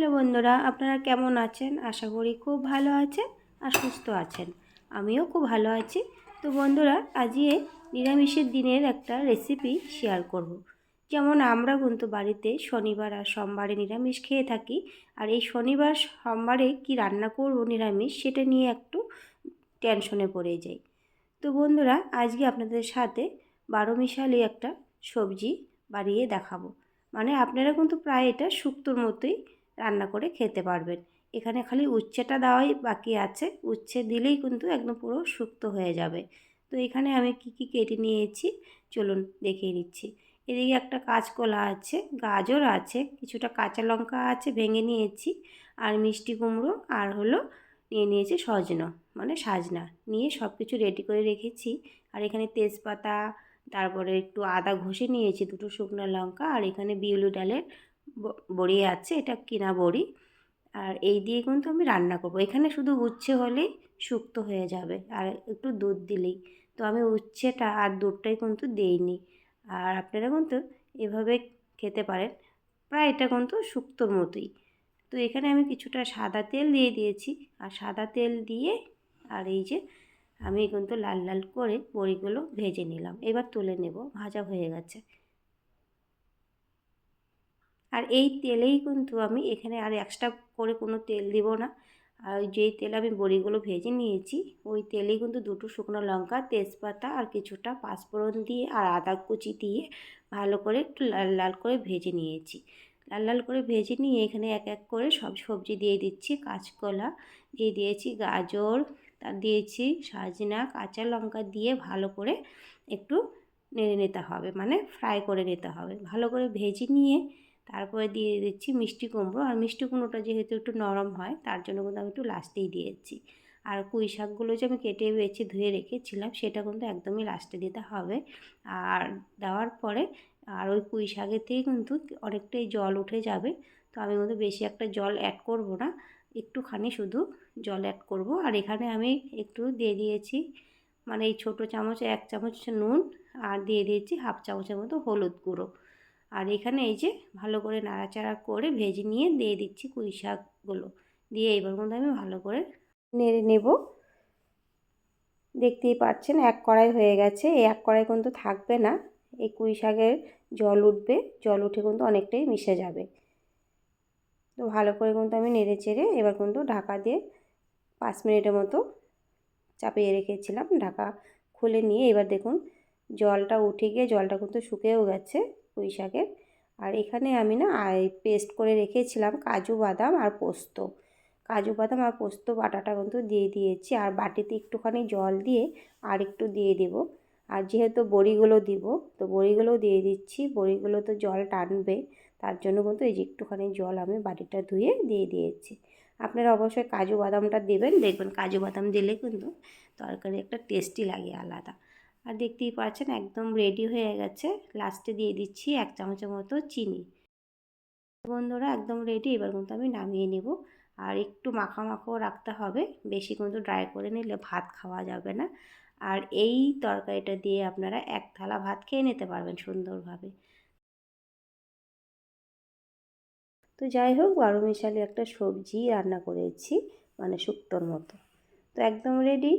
Hello বন্ধুরা, আপনারা কেমন আছেন? আশা করি খুব ভালো আছেন আর সুস্থ আছেন। আমিও খুব ভালো আছি। তো বন্ধুরা, আজকে নিরামিষের দিনের একটা রেসিপি শেয়ার করব। যেমন আমরা কিন্তু বাড়িতে শনিবার আর সোমবারে নিরামিষ খেয়ে থাকি, আর এই শনিবার সোমবারে কি রান্না করব নিরামিষ সেটা নিয়ে একটু টেনশনে পড়ে যাই। তো বন্ধুরা, আজকে আপনাদের সাথে বারোমিশালি একটা সবজি বানিয়ে দেখাবো। মানে আপনারা কিন্তু প্রায় এটা শুক্তোর মতোই রান্না করে খেতে পারবেন। এখানে খালি উচ্ছেটা দেওয়াই বাকি আছে, উচ্ছে দিলেই কিন্তু একদম পুরো শুক্তো হয়ে যাবে। তো এখানে আমি কি কেটে নিয়েছি চলুন দেখিয়ে দিচ্ছি। এদিকে একটা কাঁচকলা আছে, গাজর আছে, কিছুটা কাঁচা লঙ্কা আছে ভেঙে নিয়েছি, আর মিষ্টি কুমড়ো, আর হলো নিয়ে নিয়েছি সজনা মানে সাজনা, নিয়ে সব কিছু রেডি করে রেখেছি। আর এখানে তেজপাতা, তারপরে একটু আদা ঘষে নিয়েছি, দুটো শুকনো লঙ্কা, আর এখানে বিউলি ডালের বড়ি আছে, এটা কিনা বড়ি। আর এই দিয়ে কিন্তু আমি রান্না করব। এখানে শুধু উচ্ছে হলেই শুক্তো হয়ে যাবে, আর একটু দুধ দিলেই। তো আমি উচ্ছেটা আর দুধটাই কিন্তু দেইনি। আর আপনারা কিন্তু এভাবে খেতে পারেন, প্রায় এটা কিন্তু শুক্তোর মতোই। তো এখানে আমি কিছুটা সাদা তেল দিয়ে দিয়েছি, আর সাদা তেল দিয়ে আর এই যে আমি কিন্তু লাল লাল করে বড়িগুলো ভেজে নিলাম। এবার তুলে নেব, ভাজা হয়ে গেছে। আর এই তেলেই কিন্তু আমি এখানে আর এক্সট্রা করে কোনো তেল দিব না। আর যেই তেলে আমি বড়িগুলো ভেজে নিয়েছি ওই তেলেই কিন্তু দুটো শুকনো লঙ্কা, তেজপাতা আর কিছুটা পাঁচফোড়ন দিয়ে আর আদা কুচি দিয়ে ভালো করে একটু লাল লাল করে ভেজে নিয়েছি। লাল লাল করে ভেজে নিয়ে এখানে এক এক করে সব সবজি দিয়ে দিচ্ছি। কাঁচকলা দিয়ে দিয়েছি, গাজর তার দিয়েছি, সজনা, কাঁচা লঙ্কা দিয়ে ভালো করে একটু নেড়ে নিতে হবে, মানে ফ্রাই করে নিতে হবে। ভালো করে ভেজে নিয়ে তারপরে দিয়ে দিচ্ছি মিষ্টি কুমড়ো। আর মিষ্টি কুমড়োটা যেহেতু একটু নরম হয় তার জন্য কিন্তু আমি একটু লাস্টেই দিয়েছি। আর পুঁই শাকগুলো যে আমি কেটে বেছে ধুয়ে রেখেছিলাম সেটা কিন্তু একদমই লাস্টে দিতে হবে। আর দেওয়ার পরে আর ওই পুঁই শাকের থেকে কিন্তু অনেকটাই জল উঠে যাবে। তো আমি কিন্তু বেশি একটা জল অ্যাড করব না, একটুখানি শুধু জল অ্যাড করব। আর এখানে আমি একটু দিয়ে দিয়েছি, মানে এই ছোটো চামচে 1 চামচ নুন, আর দিয়ে দিয়েছি হাফ চামচের মতো হলুদ গুঁড়ো। আর এখানে এই যে ভালো করে নাড়াচাড়া করে ভেজে নিয়ে দিয়ে দিচ্ছি পুঁই শাকগুলো দিয়ে। এবার কিন্তু আমি ভালো করে নেড়ে নেব। দেখতেই পাচ্ছেন এক কড়াই হয়ে গেছে। এই এক কড়াই কিন্তু থাকবে না, এই পুঁই শাকের জল উঠবে, জল উঠে কিন্তু অনেকটাই মিশে যাবে। তো ভালো করে কিন্তু আমি নেড়ে চেড়ে এবার কিন্তু ঢাকা দিয়ে 5 মিনিটের মতো চাপিয়ে রেখেছিলাম। ঢাকা খুলে নিয়ে এবার দেখুন জলটা উঠে গিয়ে জলটা কিন্তু শুকিয়েও গেছে পুঁই শাকের। আর এখানে আমি না পেস্ট করে রেখেছিলাম কাজু বাদাম আর পোস্ত, কাজু বাদাম আর পোস্ত বাটাটা কিন্তু দিয়ে দিয়েছি। আর বাটিতে একটুখানি জল দিয়ে আর একটু দিয়ে দেব। আর যেহেতু বড়িগুলো দিব তো বড়িগুলোও দিয়ে দিচ্ছি, বড়িগুলো তো জল টানবে, তার জন্য কিন্তু এই যে একটুখানি জল আমি বাটিটা ধুয়ে দিয়ে দিয়েছি। আপনারা অবশ্যই কাজু বাদামটা দেবেন, দেখবেন কাজু বাদাম দিলে কিন্তু তরকারি একটা টেস্টি লাগে আলাদা। আর দেখতেই পাচ্ছেন একদম রেডি হয়ে গেছে। লাস্টে দিয়ে দিচ্ছি 1 চামচের মতো চিনি। বন্ধুরা একদম রেডি, এবার কিন্তু আমি নামিয়ে নেব। আর একটু মাখা মাখাও রাখতে হবে, বেশি কিন্তু ড্রাই করে নিলে ভাত খাওয়া যাবে না। আর এই তরকারিটা দিয়ে আপনারা 1 থালা ভাত খেয়ে নিতে পারবেন সুন্দরভাবে। তো যাই হোক, বারোমিশালি একটা সবজি রান্না করেছি, মানে শুক্তোর মতো। তো একদম রেডি।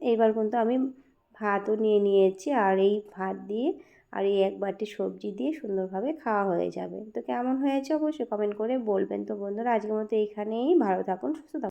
এইবার কিন্তু আমি ভাতও নিয়ে নিয়েছি, আর এই ভাত দিয়ে আর এই 1 বাটি সবজি দিয়ে সুন্দরভাবে খাওয়া হয়ে যাবে। তো কেমন হয়েছে অবশ্যই কমেন্ট করে বলবেন। তো বন্ধুরা আজকের মতো এইখানেই, ভালো থাকুন, সুস্থ থাকুন।